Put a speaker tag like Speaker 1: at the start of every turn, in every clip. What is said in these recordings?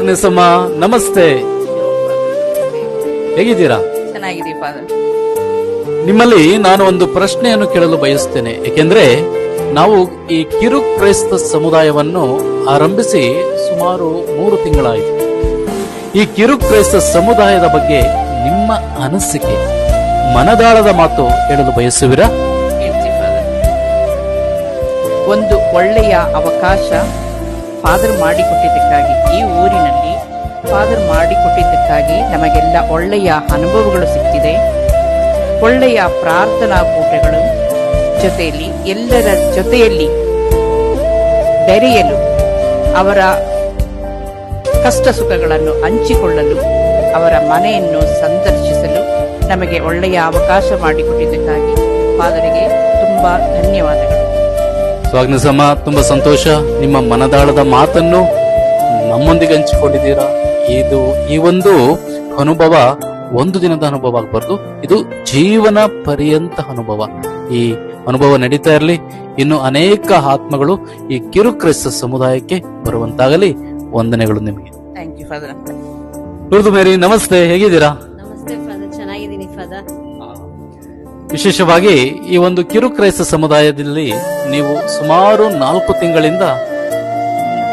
Speaker 1: ಆಗ್ನೇಸಮ್ಮ, ನಮಸ್ತೆ. ಹೇಗಿದ್ದೀರಾ?
Speaker 2: ಚೆನ್ನಾಗಿದೆ ಫಾದರ್.
Speaker 1: ನಿಮ್ಮಲ್ಲಿ ನಾನು ಒಂದು ಪ್ರಶ್ನೆಯನ್ನು ಕೇಳಲು ಬಯಸ್ತೇನೆ. ಏಕೆಂದ್ರೆ ನಾವು ಈ ಕಿರು ಕ್ರೈಸ್ತ ಸಮುದಾಯವನ್ನು ಆರಂಭಿಸಿ ಸುಮಾರು 3 ತಿಂಗಳಾಯಿತು. ಈ ಕಿರು ಕ್ರೈಸ್ತ ಸಮುದಾಯದ ಬಗ್ಗೆ ನಿಮ್ಮ ಅನಿಸಿಕೆ, ಮನದಾಳದ ಮಾತು ಹೇಳಲು ಬಯಸುವಿರಾ?
Speaker 2: ಹೇಳ್ತೀವಿ ಫಾದರ್. ಒಂದು ಒಳ್ಳೆಯ ಅವಕಾಶ ಫಾದರ್ ಮಾಡಿಕೊಟ್ಟಿದ್ದಕ್ಕಾಗಿ, ಈ ಊರಿನಲ್ಲಿ ಫಾದರ್ ಮಾಡಿಕೊಟ್ಟಿದ್ದಕ್ಕಾಗಿ ನಮಗೆಲ್ಲ ಒಳ್ಳೆಯ ಅನುಭವಗಳು ಸಿಕ್ಕಿದೆ. ಒಳ್ಳೆಯ ಪ್ರಾರ್ಥನಾ ಕೂಟಗಳು ಜೊತೆಯಲ್ಲಿ, ಎಲ್ಲರ ಜೊತೆಯಲ್ಲಿ ಬೆರೆಯಲು, ಅವರ ಕಷ್ಟ ಸುಖಗಳನ್ನು ಹಂಚಿಕೊಳ್ಳಲು, ಅವರ ಮನೆಯನ್ನು ಸಂದರ್ಶಿಸಲು ನಮಗೆ ಒಳ್ಳೆಯ ಅವಕಾಶ ಮಾಡಿಕೊಟ್ಟಿದ್ದಕ್ಕಾಗಿ ಫಾದರಿಗೆ ತುಂಬಾ ಧನ್ಯವಾದಗಳು.
Speaker 1: ಸ್ವಾಗ್ನಸಮ್ಮ, ತುಂಬಾ ಸಂತೋಷ. ನಿಮ್ಮ ಮನದಾಳದ ಮಾತನ್ನು ನಮ್ಮೊಂದಿಗೆ ಹಂಚಿಕೊಂಡಿದ್ದೀರಾ. ಈ ಒಂದು ಅನುಭವ ಒಂದು ದಿನದ ಅನುಭವ ಆಗಬಾರ್ದು, ಇದು ಜೀವನ ಪರ್ಯಂತ ಅನುಭವ. ಈ ಅನುಭವ ನಡೀತಾ ಇರಲಿ. ಇನ್ನು ಅನೇಕ ಆತ್ಮಗಳು ಈ ಕಿರು ಕ್ರೈಸ್ತ ಸಮುದಾಯಕ್ಕೆ ಬರುವಂತಾಗಲಿ. ವಂದನೆಗಳು ನಿಮಗೆ.
Speaker 2: Thank you father.
Speaker 1: Lourdu Mary, ನಮಸ್ತೆ. ಹೇಗಿದ್ದೀರಾ?
Speaker 3: ನಮಸ್ತೆ ಫಾದರ್, ಚೆನ್ನಾಗಿದ್ದೀನಿ ಫಾದರ್.
Speaker 1: ವಿಶೇಷವಾಗಿ ಈ ಒಂದು ಕಿರು ಕ್ರೈಸ್ತ ಸಮುದಾಯದಲ್ಲಿ ನೀವು ಸುಮಾರು 4 ತಿಂಗಳಿಂದ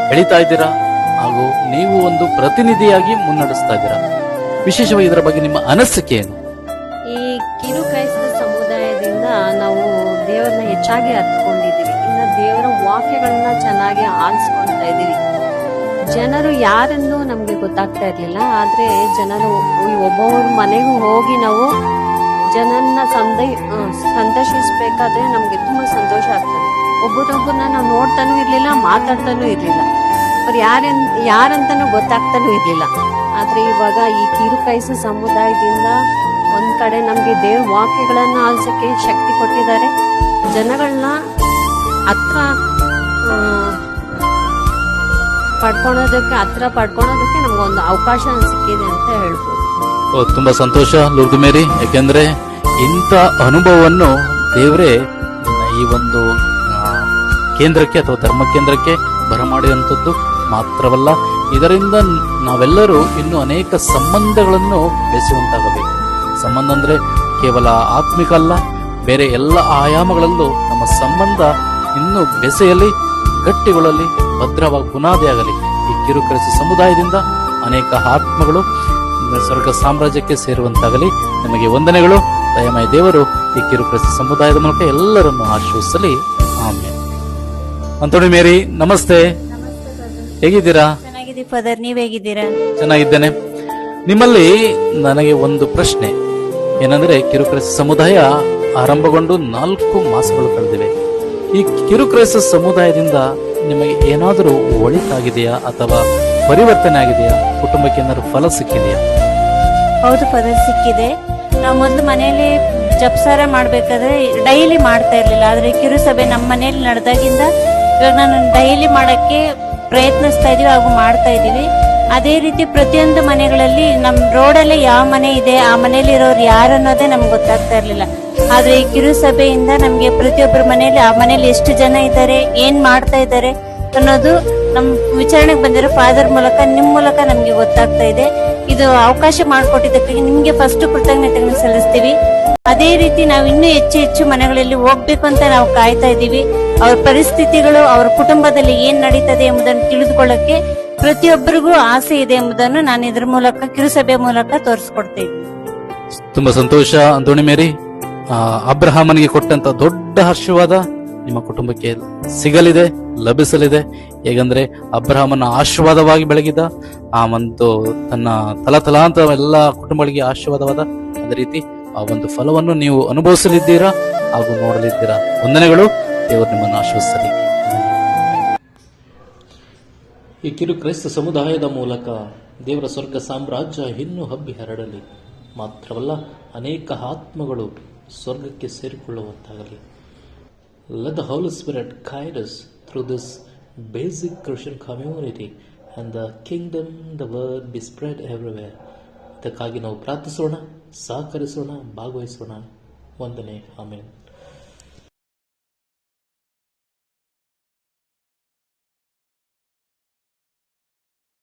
Speaker 1: ಬೆಳೀತಾ ಇದ್ದೀರಾ ಹಾಗೂ ನೀವು ಒಂದು ಪ್ರತಿನಿಧಿಯಾಗಿ ಮುನ್ನಡೆಸ್ತಾ ಇದ್ದೀರಾ. ವಿಶೇಷವಾಗಿ ಇದರ ಬಗ್ಗೆ ನಿಮ್ಮ ಅನಿಸಿಕೆ ಏನು?
Speaker 3: ಈ ಕಿರು ಕ್ರೈಸ್ತ ಸಮುದಾಯದಿಂದ ನಾವು ದೇವರನ್ನ ಹೆಚ್ಚಾಗಿ ಅರ್ಥಕೊಂಡಿದ್ದೀವಿ. ಇನ್ನು ದೇವರ ವಾಕ್ಯಗಳನ್ನ ಚೆನ್ನಾಗಿ ಆಲಿಸ್ಕೊಳ್ತಾ ಇದ್ದೀವಿ. ಜನರು ಯಾರೆಂದು ನಮ್ಗೆ ಗೊತ್ತಾಗ್ತಾ ಇರ್ಲಿಲ್ಲ. ಆದ್ರೆ ಜನರು ಒಬ್ಬೊಬ್ಬರ ಮನೆಗೂ ಹೋಗಿ ನಾವು ಜನನ್ನ ಸಂದರ್ಶಿಸ್ಬೇಕಾದ್ರೆ ನಮ್ಗೆ ತುಂಬಾ ಸಂತೋಷ ಆಗ್ತದೆ. ಒಬ್ಬರೊಬ್ಬರನ್ನ ನಾವು ನೋಡ್ತಾನೂ ಇರ್ಲಿಲ್ಲ, ಮಾತಾಡ್ತಾನೂ ಇರ್ಲಿಲ್ಲ, ಅವ್ರು ಯಾರಂತಾನೂ ಗೊತ್ತಾಗ್ತಾನೂ ಇರ್ಲಿಲ್ಲ. ಆದ್ರೆ ಇವಾಗ ಈ ಕಿರು ಕ್ರೈಸ್ತ ಸಮುದಾಯದಿಂದ ಒಂದ್ ಕಡೆ ನಮ್ಗೆ ದೇವ್ರ ವಾಕ್ಯಗಳನ್ನ ಆಲಿಸಕ್ಕೆ ಶಕ್ತಿ ಕೊಟ್ಟಿದ್ದಾರೆ. ಜನಗಳನ್ನ ಹತ್ರ ಪಡ್ಕೊಳೋದಕ್ಕೆ ನಮ್ಗೊಂದು ಅವಕಾಶ ಸಿಕ್ಕಿದೆ ಅಂತ ಹೇಳ್ಬೋದು.
Speaker 1: ತುಂಬಾ ಸಂತೋಷ ಲೂರ್ದು ಮೇರಿ. ಯಾಕೆಂದ್ರೆ ಇಂಥ ಅನುಭವವನ್ನು ದೇವರೇ ಈ ಒಂದು ಕೇಂದ್ರಕ್ಕೆ ಅಥವಾ ಧರ್ಮ ಕೇಂದ್ರಕ್ಕೆ ಬರಮಾಡುವಂಥದ್ದು ಮಾತ್ರವಲ್ಲ, ಇದರಿಂದ ನಾವೆಲ್ಲರೂ ಇನ್ನು ಅನೇಕ ಸಂಬಂಧಗಳನ್ನು ಬೆಳೆಸುವಂತಾಗಬೇಕು. ಸಂಬಂಧ ಅಂದ್ರೆ ಕೇವಲ ಆತ್ಮಿಕ ಅಲ್ಲ, ಬೇರೆ ಎಲ್ಲ ಆಯಾಮಗಳಲ್ಲೂ ನಮ್ಮ ಸಂಬಂಧ ಇನ್ನು ಬೆಸೆಯಲಿ, ಗಟ್ಟಿಗಳಲ್ಲಿ ಭದ್ರವಾಗಿ ಬುನಾದಿಯಾಗಲಿ. ಈ ಕಿರು ಕ್ರೈಸ್ತ ಸಮುದಾಯದಿಂದ ಅನೇಕ ಆತ್ಮಗಳು ಸ್ವರ್ಗ ಸಾಮ್ರಾಜ್ಯಕ್ಕೆ ಸೇರುವಂತಾಗಲಿ. ನಿಮಗೆ ವಂದನೆಗಳು. ದಯಮಯ ದೇವರು ಈ ಕಿರು ಕ್ರೈಸ್ತ ಸಮುದಾಯದ ಮೂಲಕ ಎಲ್ಲರನ್ನು ಆಶೀರ್ವದಿಸಲಿ. ಆಮೇಲೆ. ಅಂತೋಣಿ ಮೇರಿ, ನಮಸ್ತೆ. ಹೇಗಿದ್ದೀರಾ?
Speaker 3: ಚೆನ್ನಾಗಿದ್ದೀವಿ ಫಾದರ್, ನೀವ್ ಹೇಗಿದ್ದೀರಾ?
Speaker 1: ಚೆನ್ನಾಗಿದ್ದೇನೆ. ನಿಮ್ಮಲ್ಲಿ ನನಗೆ ಒಂದು ಪ್ರಶ್ನೆ ಏನಂದ್ರೆ, ಕಿರು ಕ್ರೈಸ್ತ ಸಮುದಾಯ ಆರಂಭಗೊಂಡು 4 ಮಾಸಗಳು ಕಳೆದಿವೆ. ಈ ಕಿರು ಕ್ರೈಸ್ತ ಸಮುದಾಯದಿಂದ ನಿಮಗೆ ಏನಾದರೂ ಒಳಿತಾಗಿದೆಯಾ ಅಥವಾ ಪರಿವರ್ತನೆ ಆಗಿದೆಯಾ? ಕುಟುಂಬಕ್ಕೆ ಏನಾದ್ರು ಫಲ ಸಿಕ್ಕಿದೆಯಾ?
Speaker 3: ಹೌದು ಫಾದರ್, ಸಿಕ್ಕಿದೆ. ನಾವು ಮೊದಲು ಮನೆಯಲ್ಲಿ ಜಪ್ಸಾರ ಮಾಡ್ಬೇಕಾದ್ರೆ ಡೈಲಿ ಮಾಡ್ತಾ ಇರ್ಲಿಲ್ಲ. ಆದ್ರೆ ಕಿರುಸಭೆ ನಮ್ಮ ಮನೆಯಲ್ಲಿ ನಡೆದಾಗಿಂದ ಇವಾಗ ನಾನು ಡೈಲಿ ಮಾಡಕ್ಕೆ ಪ್ರಯತ್ನಿಸ್ತಾ ಇದೀವಿ ಹಾಗೂ ಮಾಡ್ತಾ ಇದೀವಿ. ಅದೇ ರೀತಿ ಪ್ರತಿಯೊಂದು ಮನೆಗಳಲ್ಲಿ ನಮ್ ರೋಡಲ್ಲೇ ಯಾವ ಮನೆ ಇದೆ, ಆ ಮನೆಯಲ್ಲಿ ಇರೋರು ಯಾರು ಅನ್ನೋದೇ ನಮ್ಗೆ ಗೊತ್ತಾಗ್ತಾ ಇರ್ಲಿಲ್ಲ. ಆದ್ರೆ ಈ ಕಿರುಸಭೆಯಿಂದ ನಮ್ಗೆ ಪ್ರತಿಯೊಬ್ಬರ ಮನೆಯಲ್ಲಿ ಆ ಮನೆಯಲ್ಲಿ ಎಷ್ಟು ಜನ ಇದ್ದಾರೆ, ಏನ್ ಮಾಡ್ತಾ ಇದ್ದಾರೆ ಅನ್ನೋದು ನಮ್ ವಿಚಾರಣೆಗೆ ಬಂದಿರೋ ಫಾದರ್ ಮೂಲಕ, ನಿಮ್ ಮೂಲಕ ನಮ್ಗೆ ಗೊತ್ತಾಗ್ತಾ ಇದೆ. ಇದು ಅವಕಾಶ ಮಾಡಿಕೊಟ್ಟಿದ್ದಕ್ಕಾಗಿ ನಿಮ್ಗೆ ಫಸ್ಟ್ ಕೃತಜ್ಞತೆಗಳನ್ನು ಸಲ್ಲಿಸ್ತೀವಿ. ಅದೇ ರೀತಿ ನಾವು ಇನ್ನೂ ಹೆಚ್ಚು ಮನೆಗಳಲ್ಲಿ ಹೋಗ್ಬೇಕು ಅಂತ ನಾವು ಕಾಯ್ತಾ ಇದ್ದೀವಿ. ಅವ್ರ ಪರಿಸ್ಥಿತಿಗಳು, ಅವ್ರ ಕುಟುಂಬದಲ್ಲಿ ಏನ್ ನಡೀತದೆ ಎಂಬುದನ್ನು ತಿಳಿದುಕೊಳ್ಳಕ್ಕೆ ಪ್ರತಿಯೊಬ್ಬರಿಗೂ ಆಸೆ ಇದೆ ಎಂಬುದನ್ನು ನಾನು ಇದ್ರ ಮೂಲಕ, ಕಿರುಸಭೆ ಮೂಲಕ ತೋರಿಸ್ಕೊಡ್ತಾ ಇದ್ದೀನಿ.
Speaker 1: ತುಂಬಾ ಸಂತೋಷ ಅಂತೋಣಿ ಮೇರಿ. ಅಬ್ರಹಾಮನಿಗೆ ಕೊಟ್ಟಂತ ದೊಡ್ಡ ಆಶೀರ್ವಾದ ನಿಮ್ಮ ಕುಟುಂಬಕ್ಕೆ ಸಿಗಲಿದೆ, ಲಭಿಸಲಿದೆ. ಹೇಗಂದ್ರೆ ಅಬ್ರಹಾಮನ ಆಶೀರ್ವಾದವಾಗಿ ಬೆಳಗಿದ ಆ ಒಂದು ತನ್ನ ತಲತಲಾಂತ ಎಲ್ಲ ಕುಟುಂಬಗಳಿಗೆ ಆಶೀರ್ವಾದವಾದ ಅದೇ ರೀತಿ ಆ ಒಂದು ಫಲವನ್ನು ನೀವು ಅನುಭವಿಸಲಿದ್ದೀರಾ ಹಾಗೂ ನೋಡಲಿದ್ದೀರಾ. ವಂದನೆಗಳು. ದೇವರು ನಿಮ್ಮನ್ನು ಆಶೀರ್ವದಿಸಲಿ. ಈ ಕಿರು ಕ್ರೈಸ್ತ ಸಮುದಾಯದ ಮೂಲಕ ದೇವರ ಸ್ವರ್ಗ ಸಾಮ್ರಾಜ್ಯ ಇನ್ನೂ ಹಬ್ಬಿ ಹರಡಲಿ. ಮಾತ್ರವಲ್ಲ, ಅನೇಕ ಆತ್ಮಗಳು ಸ್ವರ್ಗಕ್ಕೆ ಸೇರಿಕೊಳ್ಳುವಂತಾಗಲಿ. Let the Holy Spirit guide us through this basic Christian community and the kingdom, the word be spread everywhere. ಇದಕ್ಕಾಗಿ ನಾವು ಪ್ರಾರ್ಥಿಸೋಣ, ಸಹಕರಿಸೋಣ, ಭಾಗವಹಿಸೋಣ. ವಂದನೆ. ಆಮೇನ್.